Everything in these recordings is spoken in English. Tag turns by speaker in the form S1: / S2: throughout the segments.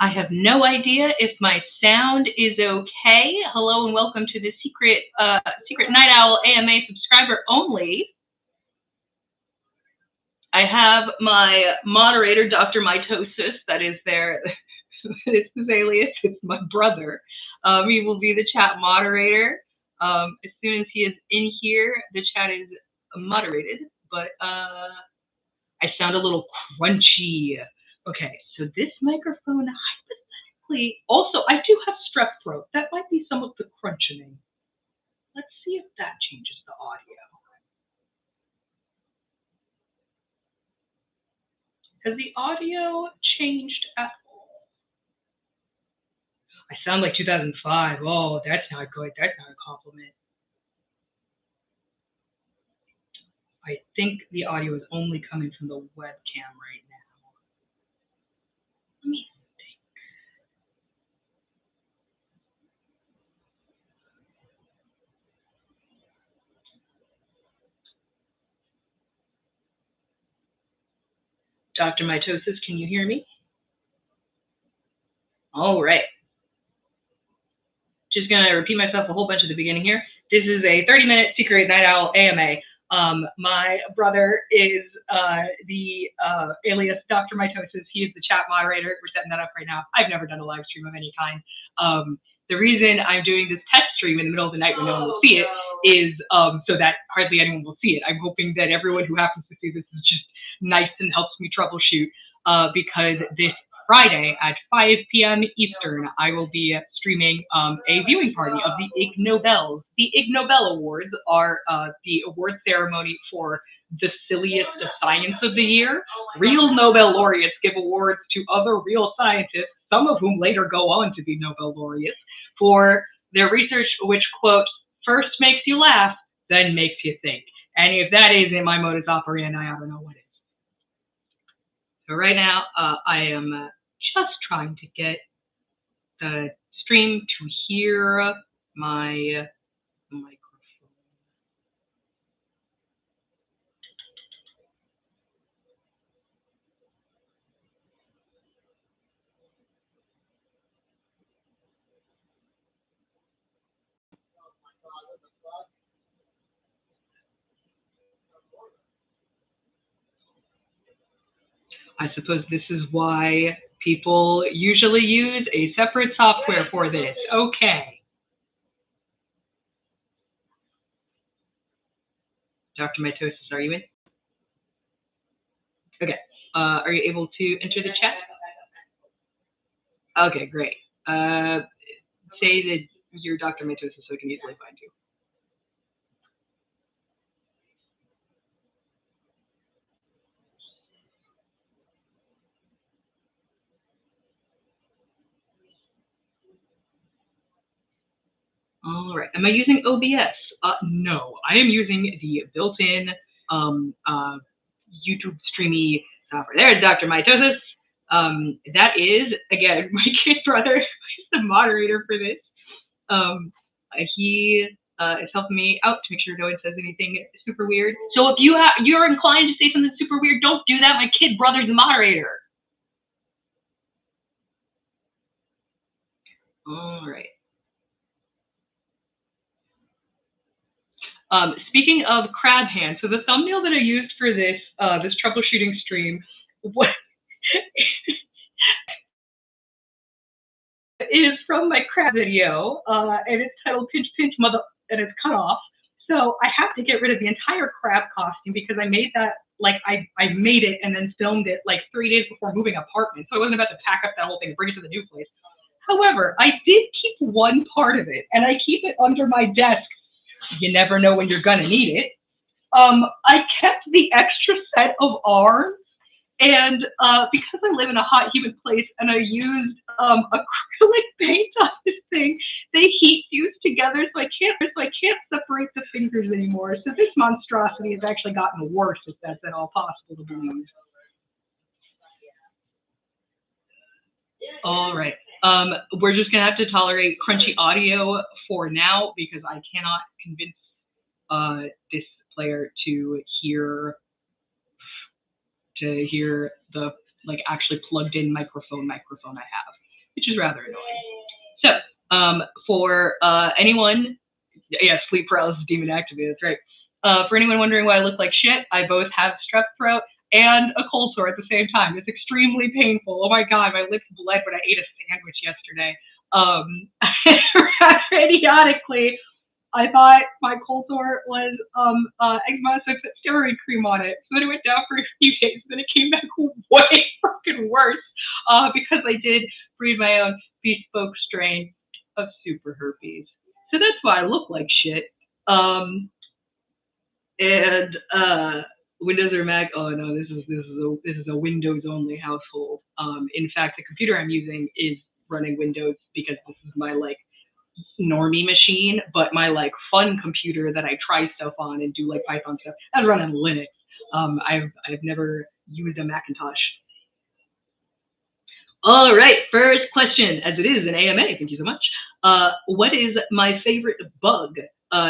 S1: I have no idea if my sound is okay. Hello and welcome to the Secret Night Owl AMA subscriber only. I have my moderator, Dr. Mitosis, that is there. It's his alias. It's my brother. He will be the chat moderator. As soon as he is in here, the chat is moderated. But I sound a little crunchy. Okay, so this microphone, hypothetically, also I do have strep throat. That might be some of the crunching. Let's see if that changes the audio. Has the audio changed at all? I sound like 2005. Oh, that's not good. That's not a compliment. I think the audio is only coming from the webcam right now. Let me think. Dr. Mitosis, can you hear me? All right. Just going to repeat myself a whole bunch at the beginning here. This is a 30-minute Secret Night Owl AMA. My brother is the alias Dr. Mitosis. He is the chat moderator. We're setting that up right now. I've never done a live stream of any kind. The reason I'm doing this test stream in the middle of the night when no one will see it is so that hardly anyone will see it. I'm hoping that everyone who happens to see this is just nice and helps me troubleshoot because this Friday at 5 p.m. Eastern, I will be streaming a viewing party of the IgNobels. The IgNobel Awards are the award ceremony for the silliest of science of the year. Real Nobel laureates give awards to other real scientists, some of whom later go on to be Nobel laureates, for their research which, quote, first makes you laugh, then makes you think. And if that isn't my modus operandi, I don't know what is. So right now, I am just trying to get the stream to hear my microphone. I suppose this is why people usually use a separate software for this. Okay. Dr. Mitosis, are you in? Okay. Are you able to enter the chat? Okay, great. Say that you're Dr. Mitosis so I can easily find you. All right. Am I using OBS? No, I am using the built-in YouTube streamy software. There's Dr. Mitosis. That is, again, my kid brother. He's the moderator for this. He is helping me out to make sure no one says anything super weird. So if you're inclined to say something super weird, don't do that. My kid brother's the moderator. All right. Speaking of crab hands, so the thumbnail that I used for this this troubleshooting stream is from my crab video, and it's titled "Pinch Pinch Mother," and it's cut off. So I have to get rid of the entire crab costume because I made that I made it and then filmed it like 3 days before moving apartment. So I wasn't about to pack up that whole thing and bring it to the new place. However, I did keep one part of it, and I keep it under my desk. You never know when you're gonna need it. I kept the extra set of arms, and because I live in a hot, humid place, and I used acrylic paint on this thing, they heat fuse together, so I can't separate the fingers anymore. So this monstrosity has actually gotten worse, if that's at all possible to believe. All right. We're just gonna have to tolerate crunchy audio for now because I cannot convince this player to hear the actually plugged in microphone I have. which is rather annoying. So, for anyone, yeah, sleep paralysis demon activated, that's right. For anyone wondering why I look like shit, I both have strep throat and a cold sore at the same time. It's extremely painful. Oh my god, my lips bled when I ate a sandwich yesterday. Idiotically, I thought my cold sore was eczema, so I put steroid cream on it. So then it went down for a few days, then it came back way fucking worse because I did breed my own bespoke strain of super herpes. So that's why I look like shit. And Windows or Mac? Oh no, this is a Windows only household. In fact, the computer I'm using is running Windows because this is my like normie machine, but my like fun computer that I try stuff on and do like Python stuff, that's running Linux. I've never used a Macintosh. All right, first question, as it is an AMA, thank you so much. What is my favorite bug?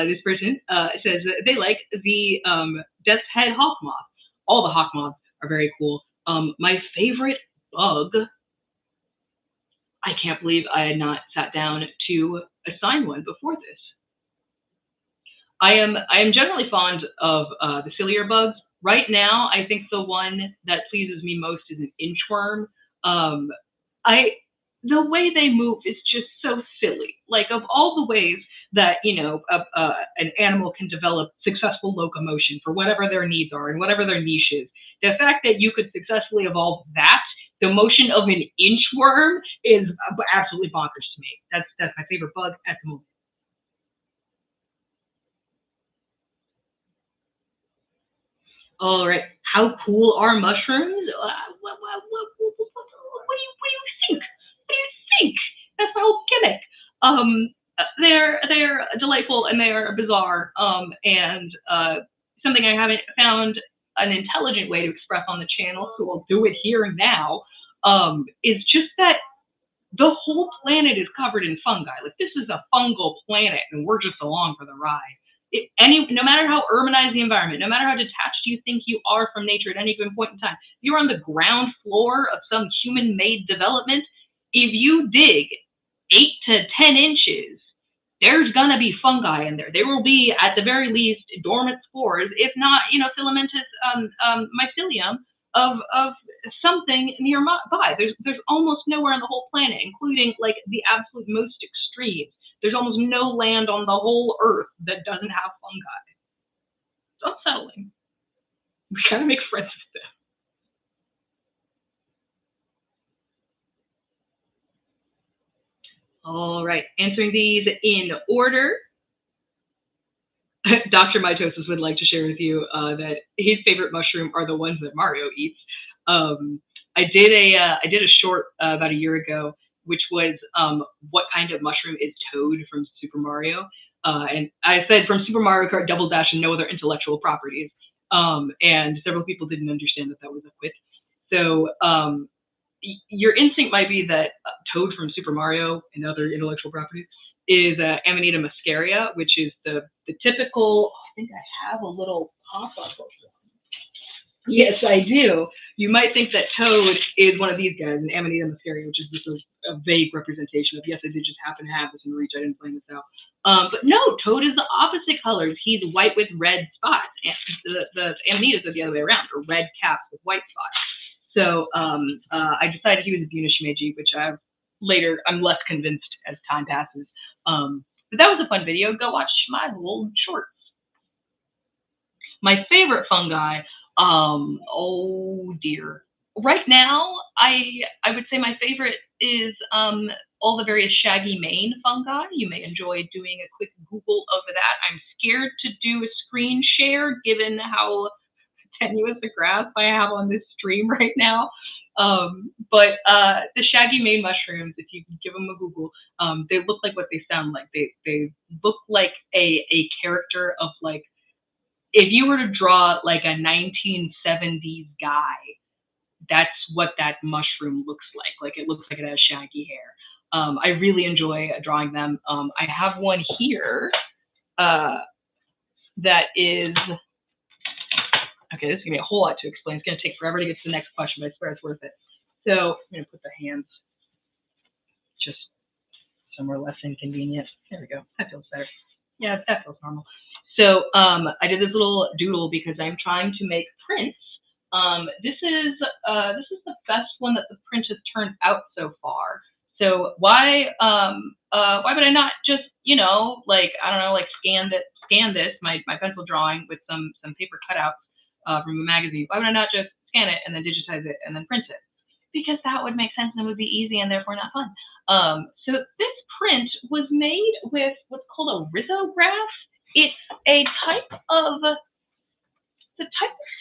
S1: This person says they like the death's head hawk moth. All the hawk moths are very cool. My favorite bug, I can't believe I had not sat down to assign one before this. I am generally fond of the ciliar bugs. Right now, I think the one that pleases me most is an inchworm. The way they move is just so silly. Like of all the ways that an animal can develop successful locomotion for whatever their needs are and whatever their niche is, the fact that you could successfully evolve that, the motion of an inchworm, is absolutely bonkers to me. That's my favorite bug at the moment. All right, how cool are mushrooms? What do you think? What do you think? That's my whole gimmick. They're delightful and they are bizarre. And something I haven't found an intelligent way to express on the channel, so I'll do it here and now. Is just that the whole planet is covered in fungi. Like this is a fungal planet, and we're just along for the ride. No matter how urbanized the environment, no matter how detached you think you are from nature at any given point in time, if you're on the ground floor of some human-made development, if you dig 8 to 10 inches, there's gonna be fungi in there. There will be, at the very least, dormant spores, if not, filamentous mycelium of something nearby. There's almost nowhere on the whole planet, including like the absolute most extremes. There's almost no land on the whole earth that doesn't have fungi. It's unsettling. We gotta make friends with them. All right, answering these in order. Dr. Mitosis would like to share with you that his favorite mushroom are the ones that Mario eats. I did a short about a year ago, which was what kind of mushroom is Toad from Super Mario, and I said from Super Mario Kart Double Dash and no other intellectual properties, and several people didn't understand that was a quit. So your instinct might be that Toad from Super Mario and other intellectual properties is Amanita muscaria, which is the typical. I think I have a little pop-up of them. Yes, I do. You might think that Toad is one of these guys, an Amanita muscaria, which is just a vague representation of, yes, I did just happen to have this in reach. I didn't plan this out. But no, Toad is the opposite colors. He's white with red spots. And the Amanitas are the other way around, or red caps with white spots. So I decided he was a Buna Shimeji, which I'm less convinced as time passes. But that was a fun video. Go watch my old shorts. My favorite fungi, oh dear. Right now, I would say my favorite is all the various shaggy mane fungi. You may enjoy doing a quick Google of that. I'm scared to do a screen share given how tenuous a grasp I have on this stream right now. But the shaggy mane mushrooms, if you give them a Google, they look like what they sound like. They look like a character of like, if you were to draw like a 1970s guy, that's what that mushroom looks like. Like it looks like it has shaggy hair. I really enjoy drawing them. I have one here that is, okay, this is gonna be a whole lot to explain. It's gonna take forever to get to the next question, but I swear it's worth it. So I'm gonna put the hands just somewhere less inconvenient. There we go. That feels better. Yeah, that feels normal. So I did this little doodle because I'm trying to make prints. This is the best one that the print has turned out so far. So why would I not just, like, I don't know, like scan this, my pencil drawing with some paper cutouts from a magazine. Why would I not just scan it and then digitize it and then print it? Because that would make sense and it would be easy and therefore not fun. So this print was made with what's called a risograph. It's a type of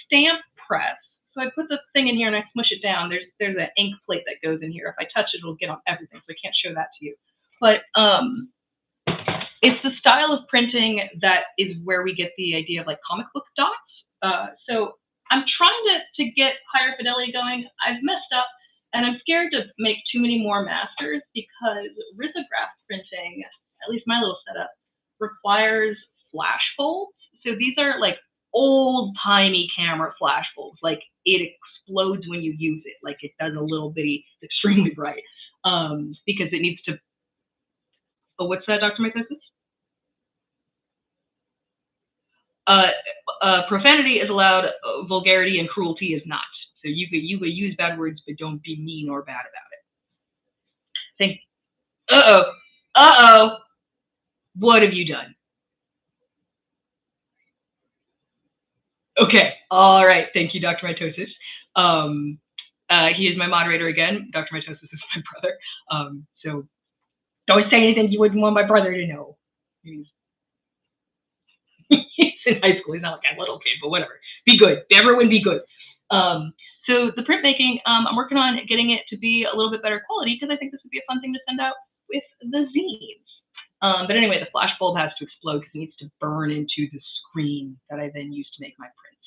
S1: stamp press. So I put the thing in here and I smush it down. There's an ink plate that goes in here. If I touch it, it'll get on everything. So I can't show that to you. But it's the style of printing that is where we get the idea of like comic book dots. So I'm trying to get higher fidelity going. I've messed up and I'm scared to make too many more masters because risograph printing, at least my little setup, requires flash bulbs. So these are like old-timey camera flash bulbs. Like it explodes when you use it. Like it does a little bitty, it's extremely bright because it needs to. Oh, what's that, Dr. Mitosis? Profanity is allowed. Vulgarity and cruelty is not. So you could use bad words, but don't be mean or bad about it. Uh-oh. What have you done? Okay. All right. Thank you, Dr. Mitosis. He is my moderator again. Dr. Mitosis is my brother. So don't say anything you wouldn't want my brother to know. He's in high school. He's not like a little kid, but whatever. Be good. Everyone be good. So the printmaking, I'm working on getting it to be a little bit better quality because I think this would be a fun thing to send out with the zines. But anyway, the flash bulb has to explode because it needs to burn into the screen that I then use to make my prints.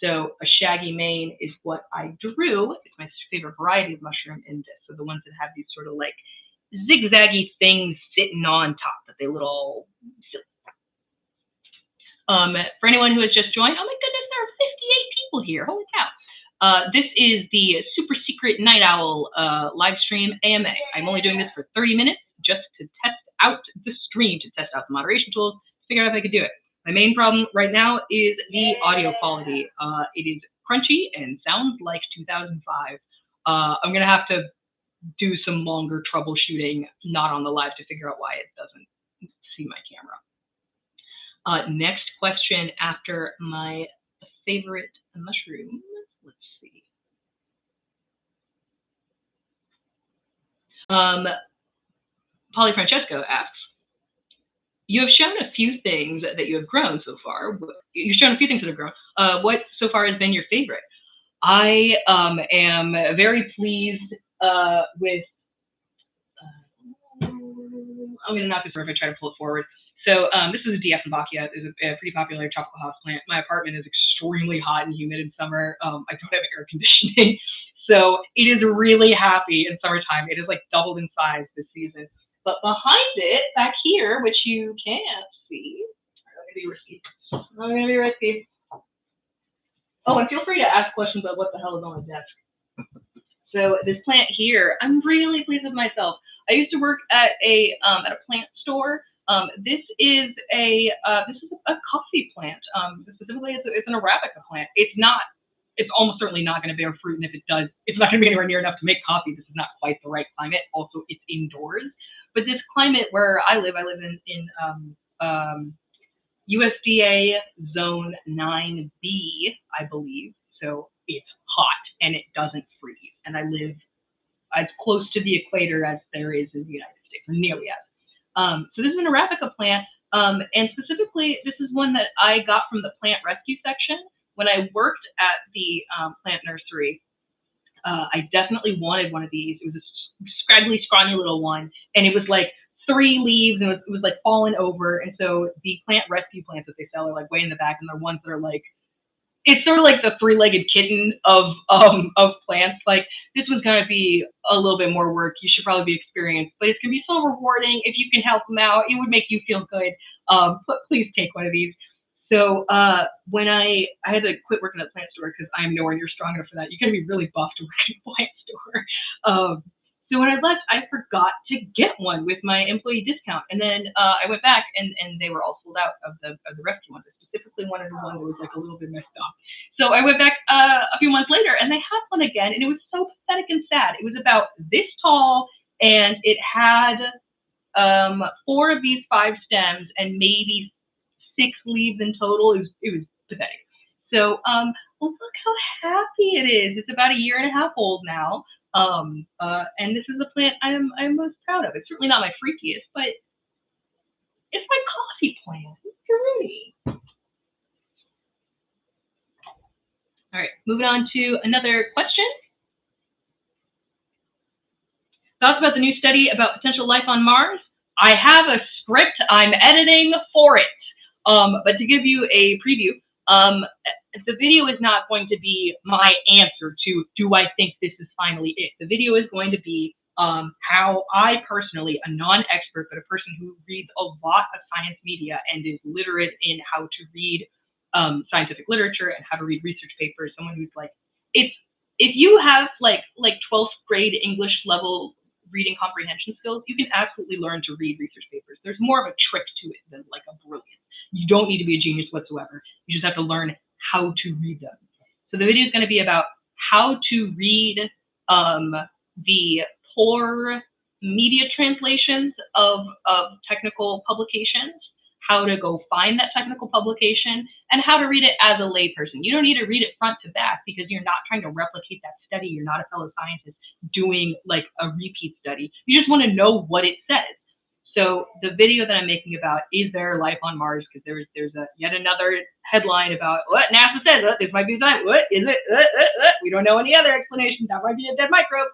S1: So a shaggy mane is what I drew. It's my favorite variety of mushroom in this. So the ones that have these sort of like zigzaggy things sitting on top that they little. For anyone who has just joined, oh my goodness, there are 58 people here. Holy cow. This is the super secret Night Owl live stream AMA. I'm only doing this for 30 minutes just to test out the stream, to test out the moderation tools, to figure out if I could do it. My main problem right now is the audio quality. It is crunchy and sounds like 2005. I'm going to have to do some longer troubleshooting, not on the live, to figure out why it doesn't see my camera. Next question after my favorite mushroom. Let's see. Polly Francesco asks, you have shown a few things that you have grown so far. You've shown a few things that have grown. What so far has been your favorite? I am very pleased with. I'm going to knock this over if I try to pull it forward. So this is a Dieffenbachia. It's a pretty popular tropical house plant. My apartment is extremely hot and humid in summer. I don't have air conditioning. So it is really happy in summertime. It is like doubled in size this season. But behind it, back here, which you can't see, I'm going to be risky. Oh, and feel free to ask questions about what the hell is on the desk. So this plant here, I'm really pleased with myself. I used to work at a plant store. This is a coffee plant. Specifically, it's an Arabica plant. It's almost certainly not going to bear fruit, and if it does, it's not going to be anywhere near enough to make coffee. This is not quite the right climate. Also, it's indoors. But this climate where I live in USDA Zone 9B, I believe. So it's hot and it doesn't freeze. And I live as close to the equator as there is in the United States, or nearly as. So this is an Arabica plant, and specifically, this is one that I got from the plant rescue section. When I worked at the plant nursery, I definitely wanted one of these. It was a scraggly, scrawny little one, and it was like 3 leaves, and it was like fallen over. And so the plant rescue plants that they sell are like way in the back, and they're ones that are like, it's sort of like the 3-legged kitten of plants. Like, this was going to be a little bit more work. You should probably be experienced, but it's going to be so rewarding if you can help them out. It would make you feel good. Please take one of these. So when I had to quit working at the plant store because I'm nowhere near strong enough for that. You got to be really buff to work at a plant store. So when I left, I forgot to get one with my employee discount, and then I went back, and they were all sold out of the rescue ones. I specifically wanted one that was like a little bit messed up. So I went back a few months later, and they had one again, and it was so pathetic and sad. It was about this tall, and it had 4 of these 5 stems and maybe 6 leaves in total. It was pathetic. So well, look how happy it is. It's about a year and a half old now. And this is a plant I'm most proud of. It's certainly not my freakiest, but it's my coffee plant. It's pretty. All right, moving on to another question. Thoughts about the new study about potential life on Mars? I have a script I'm editing for it. But to give you a preview, the video is not going to be my answer to, do I think this is finally it? The video is going to be how I personally, a non-expert, but a person who reads a lot of science media and is literate in how to read scientific literature and how to read research papers, someone who's like, if you have like 12th grade English level reading comprehension skills, you can absolutely learn to read research papers. There's more of a trick to it than like a brilliant. You don't need to be a genius whatsoever. You just have to learn how to read them. So the video is going to be about how to read the poor media translations of technical publications, how to go find that technical publication, and how to read it as a layperson. You don't need to read it front to back because you're not trying to replicate that study. You're not a fellow scientist doing like a repeat study. You just want to know what it says. So the video that I'm making about is there life on Mars, because there's yet another headline about what NASA says. This might be life. What is it? We don't know any other explanation. That might be a dead microbe.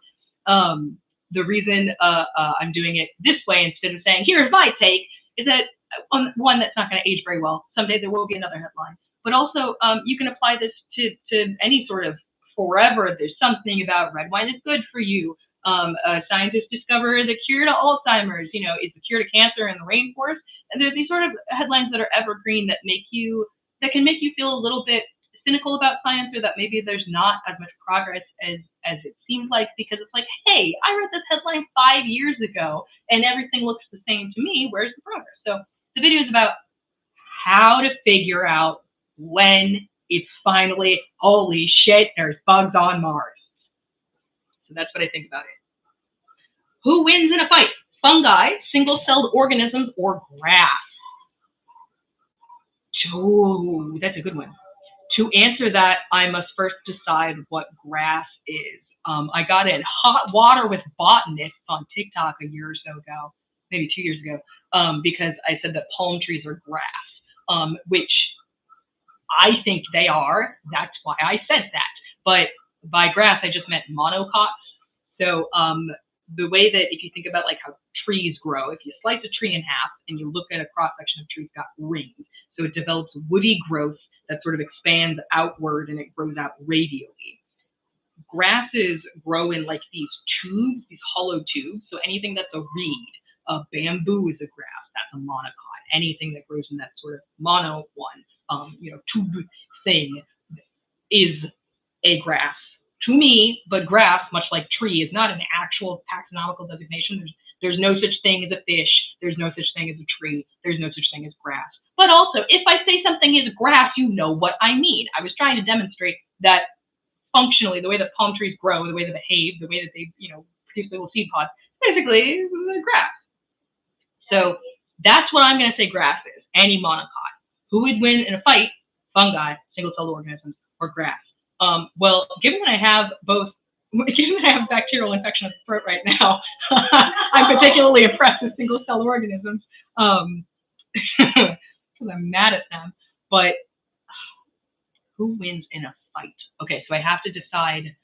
S1: The reason I'm doing it this way instead of saying here's my take is that one, that's not going to age very well. Someday there will be another headline. But also you can apply this to any sort of forever. There's something about red wine is good for you. Scientists discover the cure to Alzheimer's, it's the cure to cancer in the rainforest. And there's these sort of headlines that are evergreen that can make you feel a little bit cynical about science, or that maybe there's not as much progress as it seems like, because it's like, hey, I read this headline 5 years ago and everything looks the same to me. Where's the progress? So the video is about how to figure out when it's finally, holy shit, there's bugs on Mars. So that's what I think about it. Who wins in a fight? Fungi, single-celled organisms, or grass? Oh, that's a good one. To answer that, I must first decide what grass is. I got in hot water with botanists on TikTok a year or so ago, maybe 2 years ago, because I said that palm trees are grass, which I think they are. That's why I said that. But by grass, I just meant monocots. So the way that, if you think about like how trees grow, if you slice a tree in half and you look at a cross section of tree, it's got rings. So it develops woody growth that sort of expands outward and it grows out radially. Grasses grow in like these tubes, these hollow tubes. So anything that's a reed, bamboo is a grass, that's a monocot. Anything that grows in that sort of mono one, tube thing is a grass. To me, but grass, much like tree, is not an actual taxonomical designation. There's no such thing as a fish. There's no such thing as a tree. There's no such thing as grass. But also, if I say something is grass, you know what I mean. I was trying to demonstrate that functionally, the way that palm trees grow, the way they behave, the way that they, produce little seed pods, basically grass. So that's what I'm going to say grass is, any monocot. Who would win in a fight? Fungi, single-celled organisms, or grass? Well, given that I have bacterial infection of the throat right now, I'm particularly impressed with single-celled organisms because I'm mad at them. But who wins in a fight? Okay, so I have to decide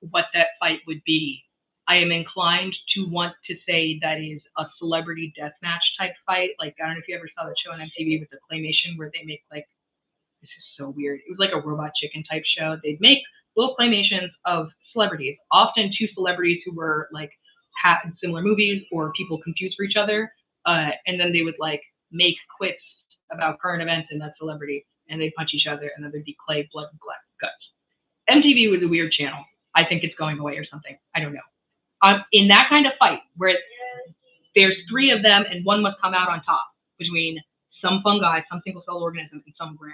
S1: what that fight would be. I am inclined to want to say that is a celebrity deathmatch type fight. Like, I don't know if you ever saw the show on MTV with the claymation where they make like, this is so weird. It was like a Robot Chicken type show. They'd make little claymations of celebrities, often two celebrities who were like had similar movies or people confused for each other. And then they would like make quips about current events in that celebrity, and they'd punch each other, and then there'd be clay, blood, and guts. MTV was a weird channel. I think it's going away or something. I don't know. in that kind of fight where there's three of them and one must come out on top between some fungi, some single-celled organism, and some grass.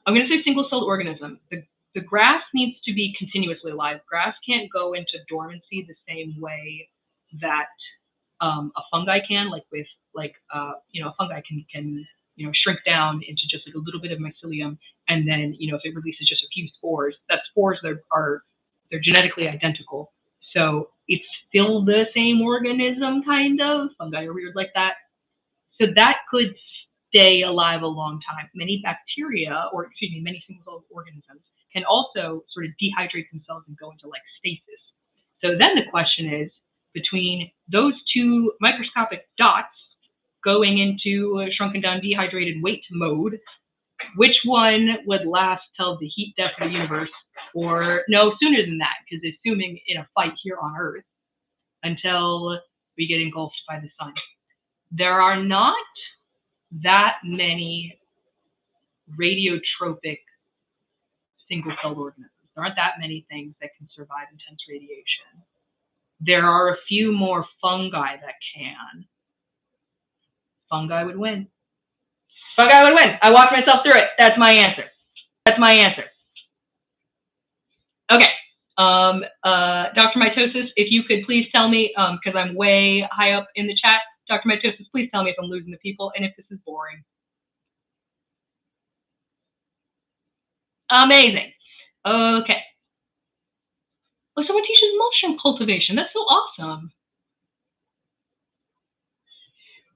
S1: I'm going to say single-celled organism. The grass needs to be continuously alive. Grass can't go into dormancy the same way that a fungi can, like with a fungi can shrink down into just like a little bit of mycelium, and then if it releases just a few spores, that spores they're genetically identical, so it's still the same organism kind of. Fungi are weird like that, so that could stay alive a long time. Many bacteria, or excuse me, many single-celled organisms can also sort of dehydrate themselves and go into like stasis. So then the question is, between those two microscopic dots going into a shrunken down dehydrated weight mode, which one would last till the heat death of the universe, or no, sooner than that, because assuming in a fight here on Earth until we get engulfed by the sun. There are not that many radiotropic single-celled organisms. There aren't that many things that can survive intense radiation. There are a few more fungi that can. Fungi would win. Fungi would win. I walked myself through it. That's my answer. That's my answer. Okay. Dr. Mitosis, if you could please tell me, because I'm way high up in the chat, Dr. Mitosis, please tell me if I'm losing the people and if this is boring. Amazing. Okay. Oh, someone teaches mushroom cultivation. That's so awesome.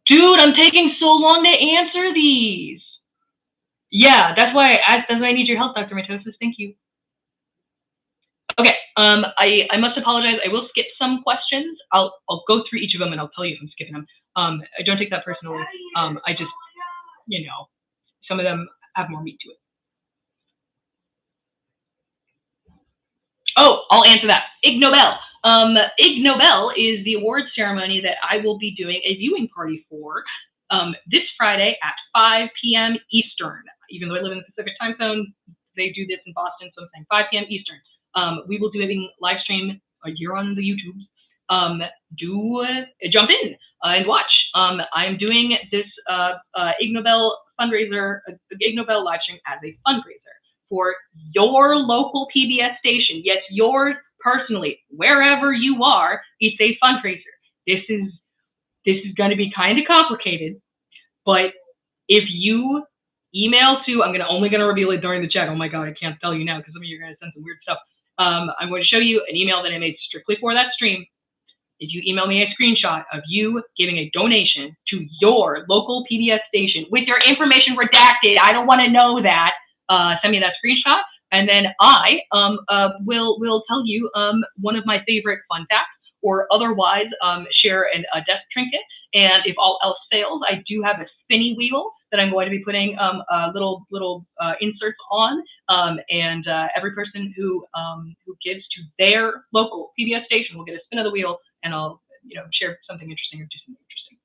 S1: Dude, I'm taking so long to answer these. Yeah, that's why I need your help, Dr. Mitosis. Thank you. Okay, I must apologize. I will skip some questions. I'll go through each of them and I'll tell you if I'm skipping them. I don't take that personally. I just, some of them have more meat to it. Oh, I'll answer that. IgNobel. IgNobel is the awards ceremony that I will be doing a viewing party for this Friday at 5 p.m. Eastern. Even though I live in the Pacific time zone, they do this in Boston, so I'm saying 5 p.m. Eastern. We will do a live stream here on the YouTube. Jump in and watch. I'm doing this IgNobel fundraiser, IgNobel live stream as a fundraiser for your local PBS station. Yes, yours personally, wherever you are, it's a fundraiser. This is going to be kind of complicated, but if you email to, I'm only going to reveal it during the chat. Oh my God, I can't tell you now because some of you are going to send some weird stuff. I'm going to show you an email that I made strictly for that stream. If you email me a screenshot of you giving a donation to your local PBS station with your information redacted, I don't want to know that. Send me that screenshot, and then I will tell you one of my favorite fun facts, or otherwise share a desk trinket. And if all else fails, I do have a spinny wheel that I'm going to be putting little inserts on, and every person who gives to their local PBS station will get a spin of the wheel, and I'll share something interesting or do something interesting.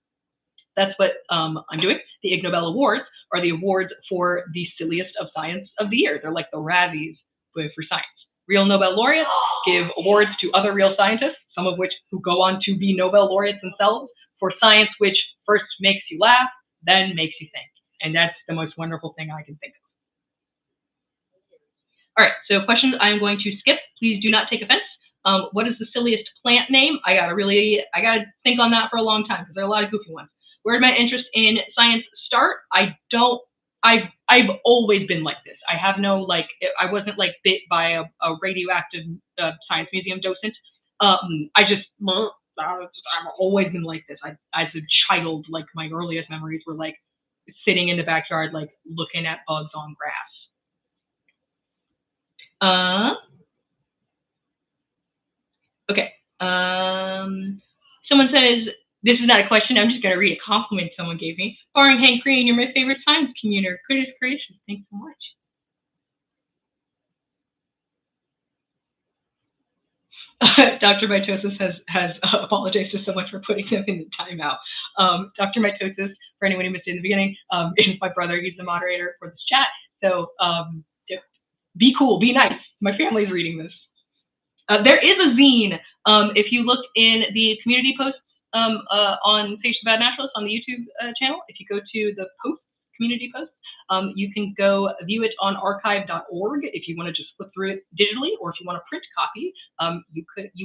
S1: That's what I'm doing. The IgNobel Awards are the awards for the silliest of science of the year. They're like the Razzies for science. Real Nobel laureates give awards to other real scientists, some of which who go on to be Nobel laureates themselves, for science which first makes you laugh, then makes you think. And that's the most wonderful thing I can think of. All right, so questions I'm going to skip. Please do not take offense. What is the silliest plant name? I gotta think on that for a long time because there are a lot of goofy ones. Where did my interest in science start? I've always been like this. I have no, I wasn't bit by a radioactive science museum docent. I've always been like this. As a child, my earliest memories were sitting in the backyard, looking at bugs on grass. Okay. Someone says, this is not a question, I'm just going to read a compliment someone gave me. Barring Hank Green, you're my favorite science communicator. Critters Creations. Thanks so much. Dr. Mitosis has apologized to someone for putting them in the timeout. Dr. Mitosis, for anyone who missed it in the beginning, is my brother. He's the moderator for this chat. So Be cool, be nice. My family's reading this. There is a zine. If you look in the community posts on Sage the Bad Naturalist on the YouTube channel, if you go to the posts, community posts, you can go view it on archive.org if you want to just flip through it digitally, or if you want a print copy, you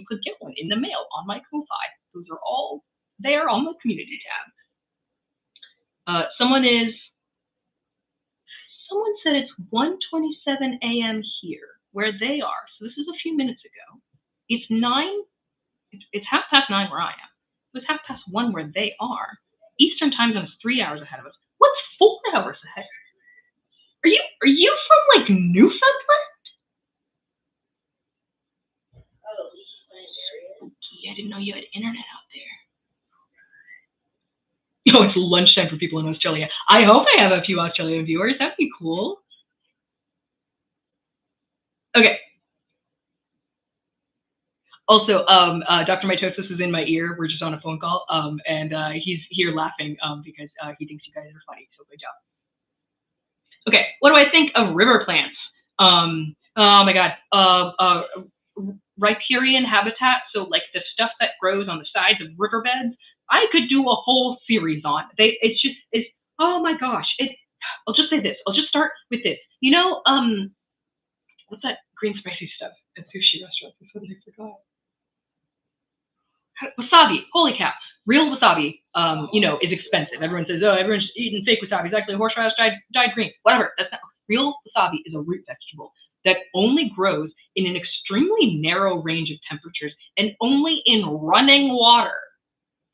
S1: could get one in the mail on my Ko-Fi. Those are all there on the community tab. Someone said it's 1:27 a.m. here where they are. So this is a few minutes ago. It's 9:30 where I am. It was 1:30 where they are. Eastern time zone is 3 hours ahead of us. What's 4 hours ahead? Are you from like Newfoundland? I didn't know you had internet out there. Oh, it's lunchtime for people in Australia. I hope I have a few Australian viewers. That'd be cool. Okay. Also, Dr. Mitosis is in my ear. We're just on a phone call, and he's here laughing because he thinks you guys are funny. So good job. Okay, what do I think of river plants? Oh my God, riparian habitat. So like the stuff that grows on the sides of riverbeds. I could do a whole series on. It's oh my gosh. I'll just say this. I'll just start with this. You know, what's that green spicy stuff at sushi restaurants? I suddenly forgot. Wasabi. Holy cow. Real wasabi, is expensive. Everyone says, oh, everyone's eating fake wasabi. It's actually horseradish dyed green. Whatever. That's not real wasabi. Is a root vegetable that only grows in an extremely narrow range of temperatures and only in running water.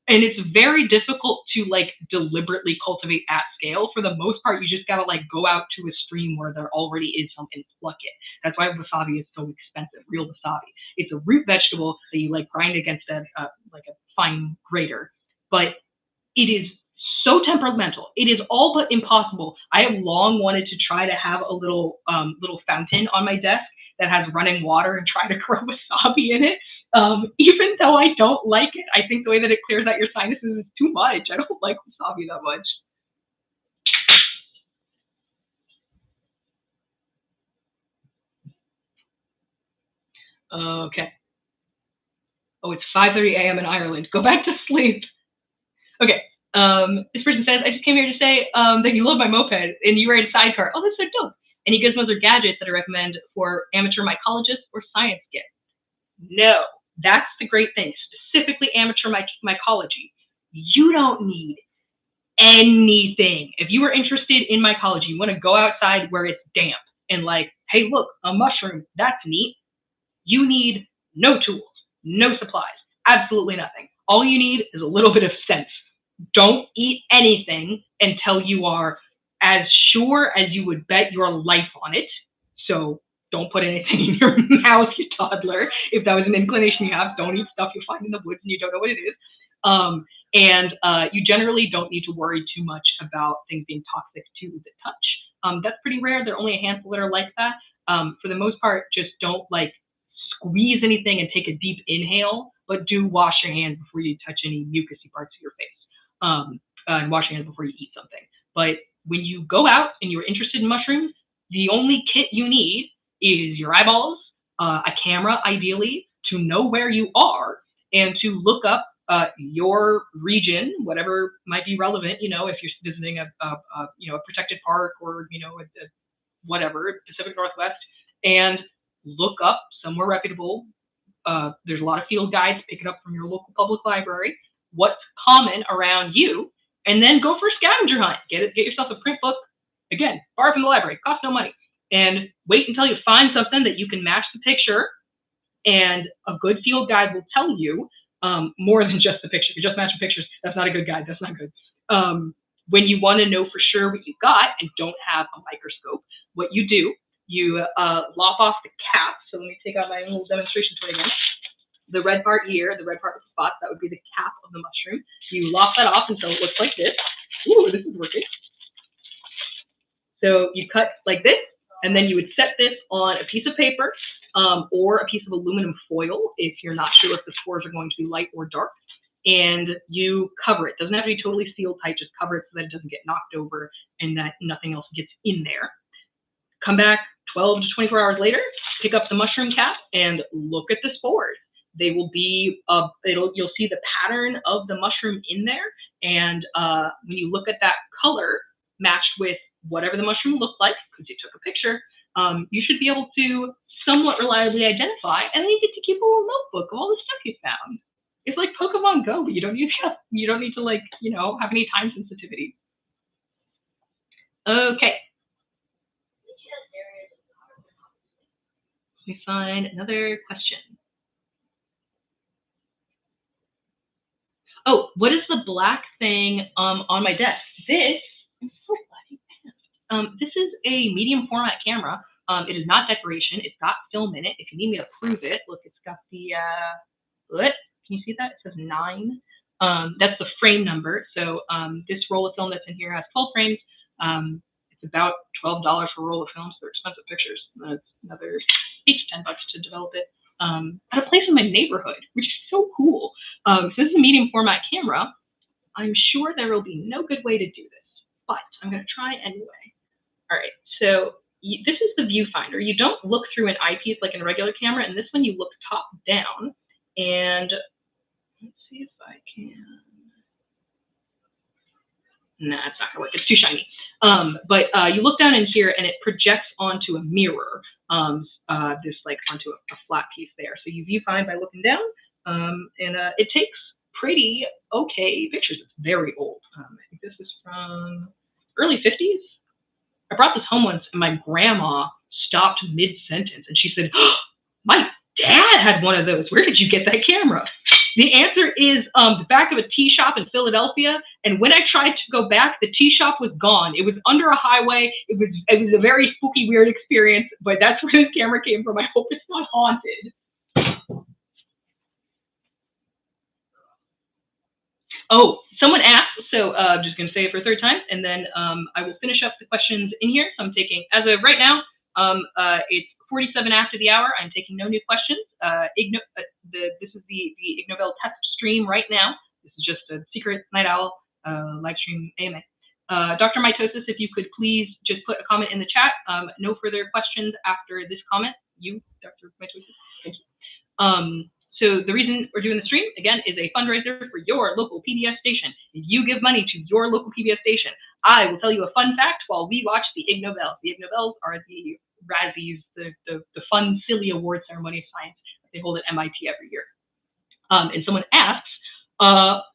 S1: And it's very difficult to like deliberately cultivate at scale. For the most part, you just gotta like go out to a stream where there already is some and pluck it. That's why wasabi is so expensive. Real wasabi. It's a root vegetable that you like grind against a fine grater, but it is so temperamental. It is all but impossible. I have long wanted to try to have a little fountain on my desk that has running water and try to grow wasabi in it. Even though I don't like it, I think the way that it clears out your sinuses is too much. I don't like wasabi that much. Okay. Oh, it's 5:30 a.m. in Ireland. Go back to sleep. Okay. This person says, I just came here to say that you love my moped and you ride a sidecar. Oh, that's so dope. Any gizmos or gadgets that I recommend for amateur mycologists or science kids? No, that's the great thing. Specifically amateur mycology. You don't need anything. If you are interested in mycology, you want to go outside where it's damp and like, hey, look, a mushroom, that's neat. You need no tools, no supplies, absolutely nothing. All you need is a little bit of sense. Don't eat anything until you are as sure as you would bet your life on it. So don't put anything in your mouth, you toddler. If that was an inclination you have, don't eat stuff you find in the woods and you don't know what it is. You generally don't need to worry too much about things being toxic to the touch. That's pretty rare. There are only a handful that are like that. For the most part, just don't like squeeze anything and take a deep inhale, but do wash your hands before you touch any mucousy parts of your face. And wash your hands before you eat something. But when you go out and you're interested in mushrooms, the only kit you need is your eyeballs, a camera, ideally, to know where you are and to look up your region, whatever might be relevant. If you're visiting a protected park or whatever, Pacific Northwest, and look up somewhere reputable. There's a lot of field guides. Pick it up from your local public library. What's common around you, and then go for a scavenger hunt. Get yourself a print book. Again, borrow from the library. Costs no money. And wait until you find something that you can match the picture. And a good field guide will tell you more than just the picture. If you're just matching pictures, that's not a good guide. That's not good. When you want to know for sure what you got and don't have a microscope, what you do, you lop off the cap. So let me take out my own little demonstration toy again. The red part here, the red part with the spots, that would be the cap of the mushroom. You lop that off until it looks like this. Ooh, this is working. So you cut like this, and then you would set this on a piece of paper or a piece of aluminum foil if you're not sure if the spores are going to be light or dark. And you cover it. It doesn't have to be totally sealed tight, just cover it so that it doesn't get knocked over and that nothing else gets in there. Come back 12 to 24 hours later, pick up the mushroom cap and look at the spores. They will be, you'll see the pattern of the mushroom in there. And when you look at that color matched with whatever the mushroom looked like, because you took a picture, you should be able to somewhat reliably identify, and then you get to keep a little notebook of all the stuff you found. It's like Pokemon Go, but you don't need to like, have any time sensitivity. Okay. Let me find another question. Oh, what is the black thing on my desk? This, I'm so glad you asked. This is a medium format camera. It is not decoration. It's got film in it. If you need me to prove it, look, it's got the, what? Can you see that? It says 9. That's the frame number. So this roll of film that's in here has 12 frames. It's about $12 for a roll of film, so they're expensive pictures. It's another $8 to $10 to develop it. At a place in my neighborhood, which is so cool. So this is a medium format camera. I'm sure there will be no good way to do this, but I'm going to try anyway. All right, so this is the viewfinder. You don't look through an eyepiece like in a regular camera, and this one you look top down. And let's see if I can. Nah, it's not gonna work. It's too shiny. But you look down in here, and it projects onto a mirror. This like onto a flat piece there. So you viewfind by looking down, and it takes pretty okay pictures. It's very old. I think this is from early 50s. I brought this home once, and my grandma stopped mid-sentence, and she said, oh, "My dad had one of those. Where did you get that camera?" The answer is the back of a tea shop in Philadelphia. And when I tried to go back, the tea shop was gone. It was under a highway. It was a very spooky, weird experience. But that's where this camera came from. I hope it's not haunted. Oh, someone asked, so I'm just going to say it for a third time, and then I will finish up the questions in here. So I'm taking, as of right now, it's 47 after the hour. I'm taking no new questions. This is the IgNobel test stream right now. This is just a secret Night Owl live stream AMA. Dr. Mitosis, if you could please just put a comment in the chat. No further questions after this comment. You, Dr. Mitosis, thank you. So the reason we're doing the stream, again, is a fundraiser for your local PBS station. If you give money to your local PBS station, I will tell you a fun fact while we watch the IgNobel. The IgNobels are the Razzies, the fun, silly award ceremony of science that they hold at MIT every year. And someone asks,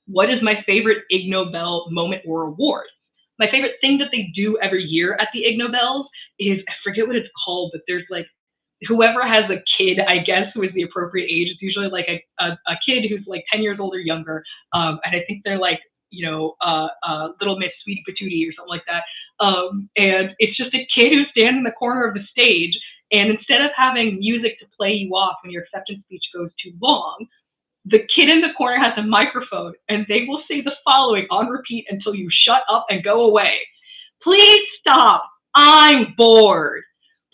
S1: what is my favorite IgNobel moment or award? My favorite thing that they do every year at the IgNobels is, I forget what it's called, but there's like, whoever has a kid, I guess, who is the appropriate age, it's usually like a kid who's like 10 years old or younger. And I think they're like, Little Miss Sweetie Patootie or something like that. And it's just a kid who stands in the corner of the stage, and instead of having music to play you off when your acceptance speech goes too long, the kid in the corner has a microphone, and they will say the following on repeat until you shut up and go away. Please stop. I'm bored.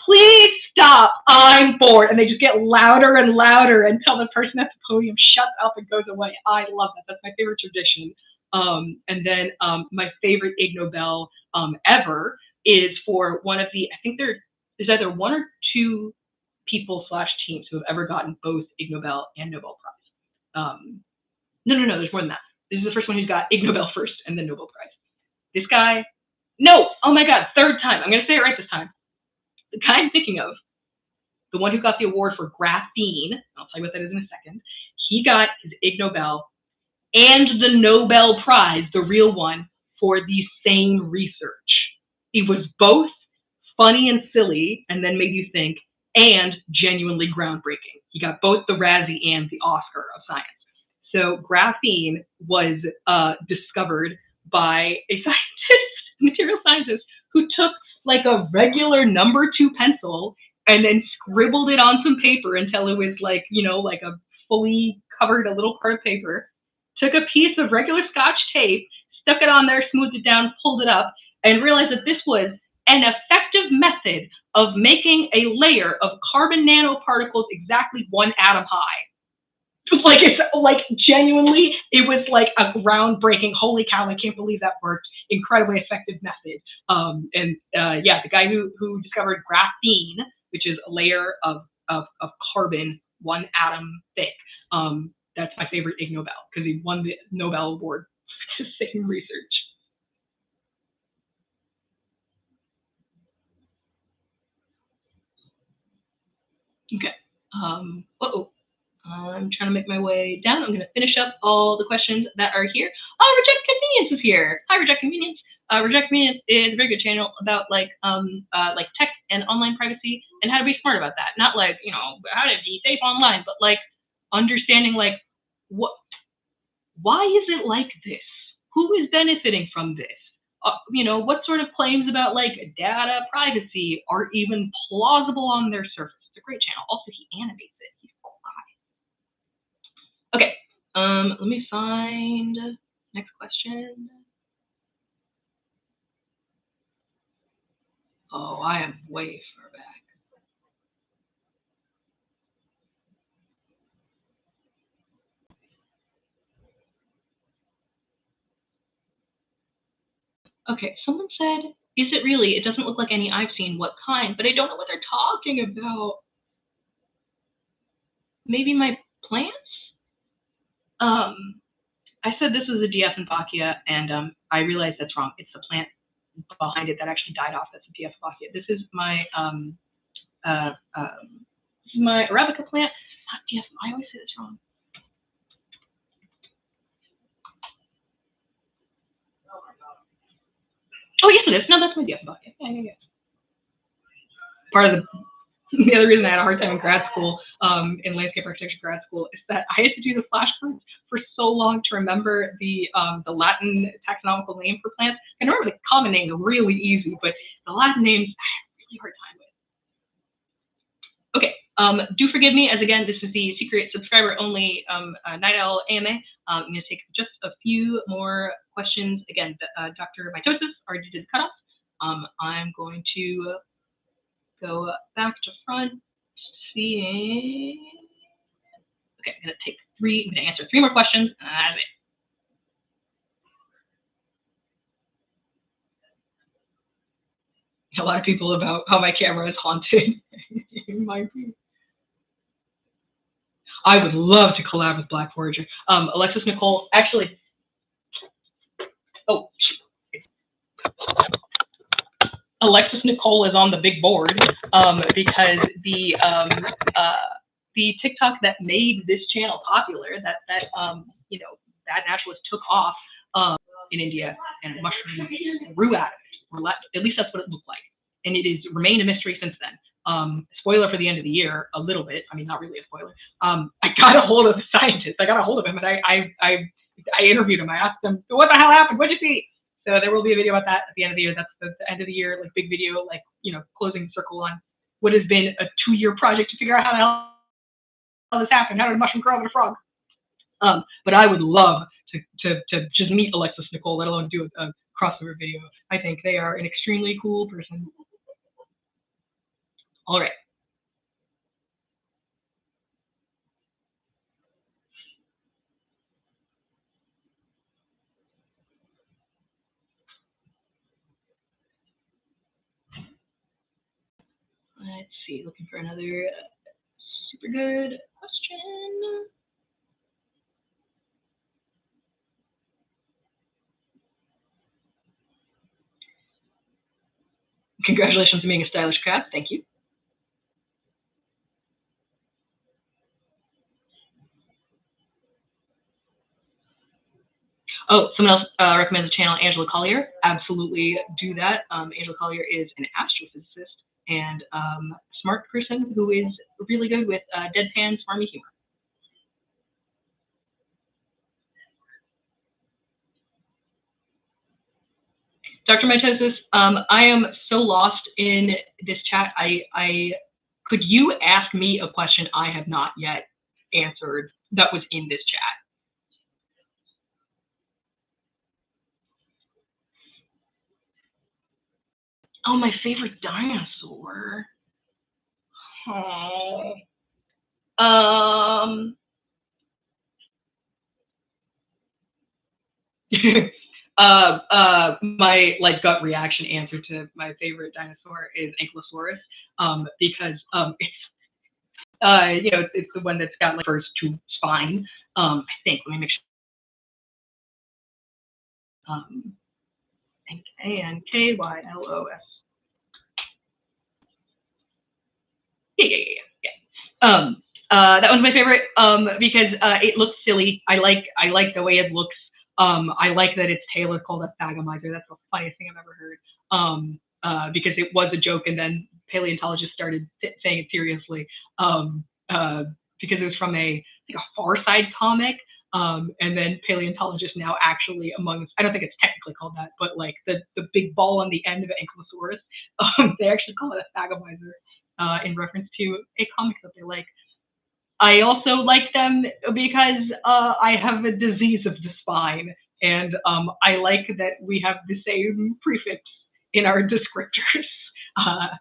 S1: Please stop. I'm bored. And they just get louder and louder until the person at the podium shuts up and goes away. I love that. That's my favorite tradition. And then my favorite IgNobel ever is for one of the, I think there's either one or two people / teams who have ever gotten both IgNobel and Nobel Prize. No, there's more than that. This is the first one who's got IgNobel first and then Nobel Prize. This guy, no, oh my God, third time. I'm going to say it right this time. The guy I'm thinking of, the one who got the award for graphene, I'll tell you what that is in a second, he got his IgNobel and the Nobel Prize, the real one, for the same research. It was both funny and silly, and then made you think, and genuinely groundbreaking. He got both the Razzie and the Oscar of science. So graphene was discovered by a scientist, material scientist, who took like a regular number 2 pencil and then scribbled it on some paper until it was like, like a fully covered a little part of paper, took a piece of regular Scotch tape, stuck it on there, smoothed it down, pulled it up, and realized that this was an effective method of making a layer of carbon nanoparticles exactly 1 atom high. Like, it's like genuinely, it was like a groundbreaking, holy cow, I can't believe that worked, incredibly effective method. The guy who discovered graphene which is a layer of carbon, one atom thick. That's my favorite Ig Nobel because he won the Nobel Award for the same research. Okay. I'm trying to make my way down. I'm going to finish up all the questions that are here. Oh, Reject Convenience is here. Hi, Reject Convenience. Reject Convenience is a very good channel about like tech and online privacy and how to be smart about that. Not like, you know, how to be safe online, but like understanding like why is it like this? Who is benefiting from this? You know, what sort of claims about like data privacy are even plausible on their surface? It's a great channel. Also, he animates it. He's a cool guy. Okay. Let me find next question. Oh, I am way far back. Okay, someone said, is it really? It doesn't look like any I've seen. What kind? But I don't know what they're talking about. Maybe my plants? I said this was a Dieffenbachia, and I realized that's wrong. It's the plant behind it that actually died off. That's a Dieffenbachia. This is my Arabica plant. Not Dieffenbachia. I always say this wrong. Oh, yes, it is. No, that's my Dieffenbachia. Yeah. Part of the other reason I had a hard time in grad school, in landscape architecture grad school, is that I had to do the flashcards for so long to remember the Latin taxonomical name for plants. I remember the common names really easy, but the Latin names I had a really hard time with. Okay, do forgive me, as again, this is the secret subscriber only Night Owl AMA. I'm going to take just a few more questions. Again, Dr. Mitosis already did the cutoff. I'm going to go back to front, seeing. Okay, I'm going to answer 3 more questions, and that's it. A lot of people about how my camera is haunted. It might be. I would love to collab with Black Forager. Alexis Nicole, actually. Oh, Alexis Nicole is on the big board because the TikTok that made this channel popular, you know, that naturalist took off in India and mushroom grew out of it, or at least that's what it looked like, and it has remained a mystery since then. Spoiler for the end of the year, a little bit. I mean, not really a spoiler. I got a hold of the scientist. I got a hold of him, and I interviewed him. I asked him, so what the hell happened? What'd you see? So there will be a video about that at the end of the year. That's the end of the year, like big video, like, you know, closing the circle on what has been a 2-year project to figure out how the hell this happened. How did a mushroom grow over a frog? But I would love to just meet Alexis Nicole, let alone do a crossover video. I think they are an extremely cool person. All right. Let's see, looking for another super good question. Congratulations on being a stylish craft. Thank you. Oh, someone else recommends the channel Angela Collier. Absolutely do that. Angela Collier is an astrophysicist and smart person who is really good with deadpan, smarmy humor. Dr. Mitosis, I am so lost in this chat. Could you ask me a question I have not yet answered that was in this chat? Oh, my favorite dinosaur. Oh. My like gut reaction answer to my favorite dinosaur is Ankylosaurus, because it's the one that's got like first two spine. I think. Let me make sure. Ankylos. That one's my favorite because it looks silly. I like the way it looks. I like that its tail is called a thagomizer. That's the funniest thing I've ever heard. Because it was a joke, and then paleontologists started saying it seriously. Because it was from a Far Side comic. And then paleontologists now actually I don't think it's technically called that, but like the big ball on the end of Ankylosaurus, they actually call it a thagomizer in reference to a comic that they like. I also like them because I have a disease of the spine, and I like that we have the same prefix in our descriptors. Uh,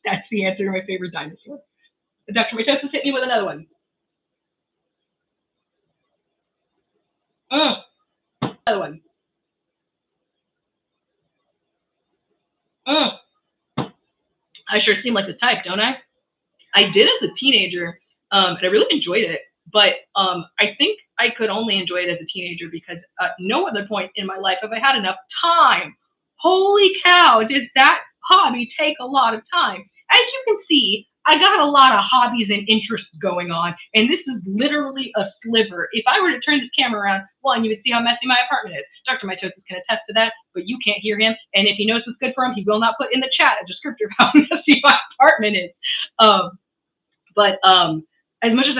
S1: that's the answer to my favorite dinosaur. Dr. Mitosis, hit me with another one. Another one. I sure seem like the type, don't I? I did as a teenager, and I really enjoyed it. But I think I could only enjoy it as a teenager because no other point in my life have I had enough time. Holy cow, did that hobby take a lot of time? As you can see, I got a lot of hobbies and interests going on, and this is literally a sliver. If I were to turn this camera around, one, you would see how messy my apartment is. Dr. Mitosis can attest to that, but you can't hear him. And if he knows what's good for him, he will not put in the chat a descriptor of how messy my apartment is. But as much as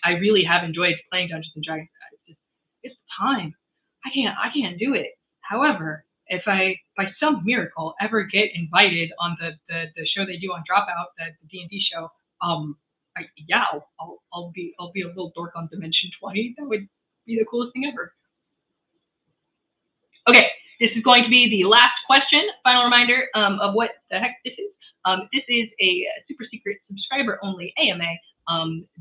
S1: I really have enjoyed playing Dungeons and Dragons, it's time. I can't do it. However, if I by some miracle ever get invited on the show they do on Dropout, the D&D show, yeah, I'll be a little dork on Dimension 20. That would be the coolest thing ever. Okay, this is going to be the last question. Final reminder of what the heck this is. This is a super secret subscriber only AMA,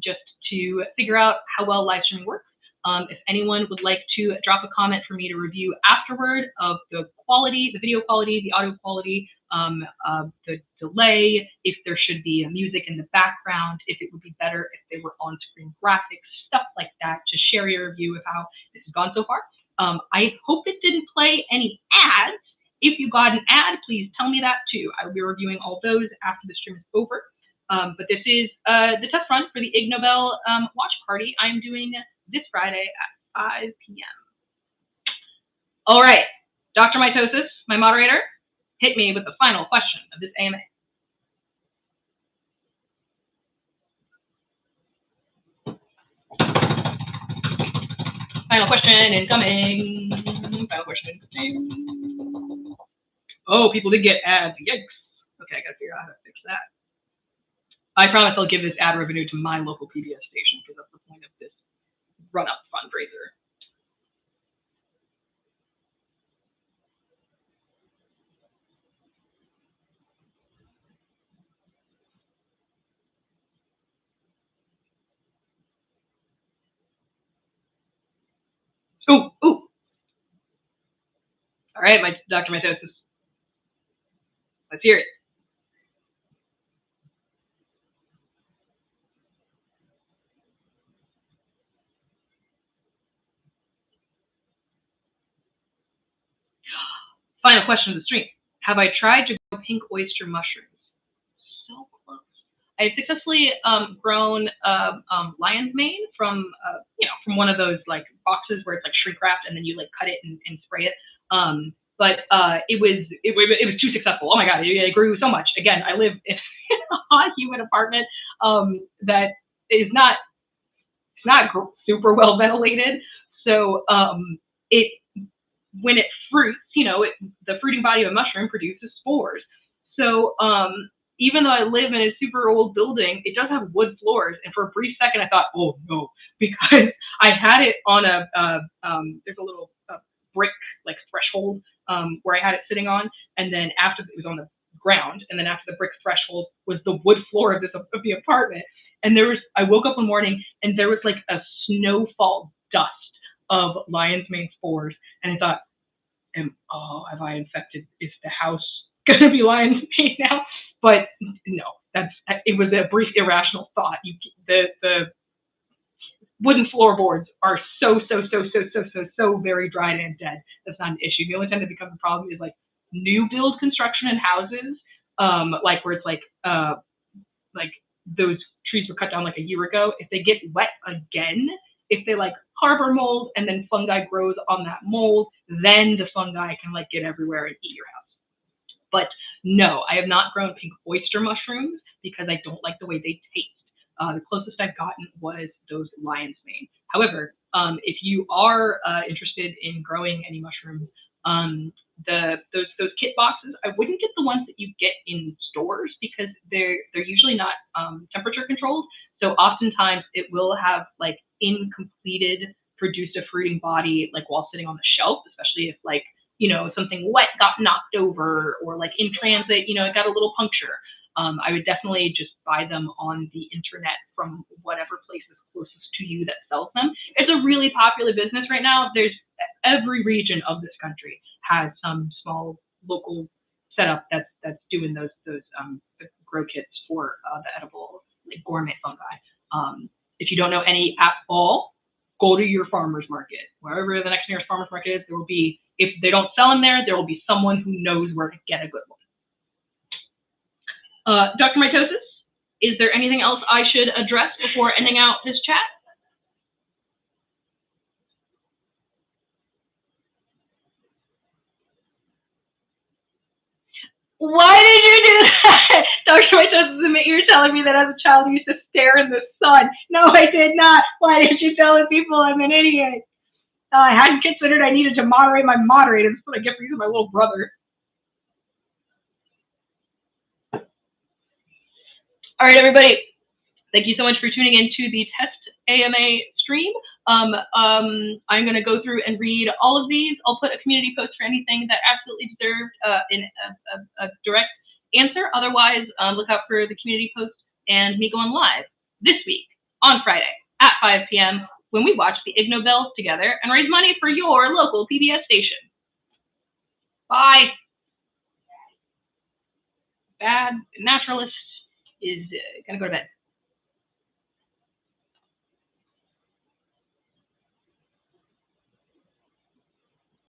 S1: just to figure out how well live streaming works. If anyone would like to drop a comment for me to review afterward of the quality, the video quality, the audio quality, the delay, if there should be a music in the background, if it would be better if they were on-screen graphics, stuff like that, just share your review of how this has gone so far. I hope it didn't play any ads. If you got an ad, please tell me that too. I will be reviewing all those after the stream is over. But this is the test run for the IgNobel watch party I'm doing this Friday at 5 p.m. All right, Dr. Mitosis, my moderator, hit me with the final question of this AMA. Final question incoming. Final question incoming. Oh, people did get ads. Yikes. Okay, I gotta figure out how to fix that. I promise I'll give this ad revenue to my local PBS station because that's the point of this run-up fundraiser. Ooh. All right, my Dr. Mitosis. Let's hear it. Final question of the stream. Have I tried to grow pink oyster mushrooms? So close. I successfully grown lion's mane from one of those like boxes where it's like shrink wrapped and then you like cut it and spray it. But it was too successful. Oh my god, it grew so much. Again, I live in a hot, humid apartment that is not super well ventilated. So it when it fruits, the fruiting body of a mushroom produces spores. So even though I live in a super old building, it does have wood floors. And for a brief second, I thought, oh no, because I had it on there's a little brick like threshold where I had it sitting on, and then after it was on the ground, and then after the brick threshold was the wood floor of the apartment. And I woke up one morning and there was like a snowfall dust of lion's mane spores, and I thought, have I infected? Is the house gonna be lion's mane now? But no, it was a brief irrational thought. The wooden floorboards are so very dried and dead. That's not an issue. The only time that becomes a problem is like new build construction in houses, like where it's like those trees were cut down like a year ago. If they get wet again, if they like harbor mold and then fungi grows on that mold, then the fungi can like get everywhere and eat your house. But no, I have not grown pink oyster mushrooms because I don't like the way they taste. The closest I've gotten was those lion's mane. However, if you are interested in growing any mushrooms, those kit boxes, I wouldn't get the ones that you get in stores because they're usually not temperature controlled. So oftentimes it will have like incompleted produced a fruiting body like while sitting on the shelf, especially if like something wet got knocked over or like in transit, it got a little puncture. I would definitely just buy them on the internet from whatever place is closest to you that sells them. It's a really popular business right now. There's every region of this country has some small local setup that's doing those grow kits for the edible like gourmet fungi. If you don't know any at all, go to your farmer's market. Wherever the next nearest farmer's market is, there will be, if they don't sell them there will be someone who knows where to get a good one. Dr. Mitosis, is there anything else I should address before ending out this chat? Why did you do that? Dr. Mitosis, you're telling me that as a child you used to stare in the sun. No, I did not. Why did you tell the people I'm an idiot? I hadn't considered I needed to moderate my moderators. That's what I get for using my little brother. All right, everybody. Thank you so much for tuning in to the Test AMA stream. I'm going to go through and read all of these. I'll put a community post for anything that absolutely deserved a direct answer. Otherwise, look out for the community post and me going live this week on Friday at 5 p.m. when we watch the IgNobel together and raise money for your local PBS station. Bye. Bad naturalist is going to go to bed.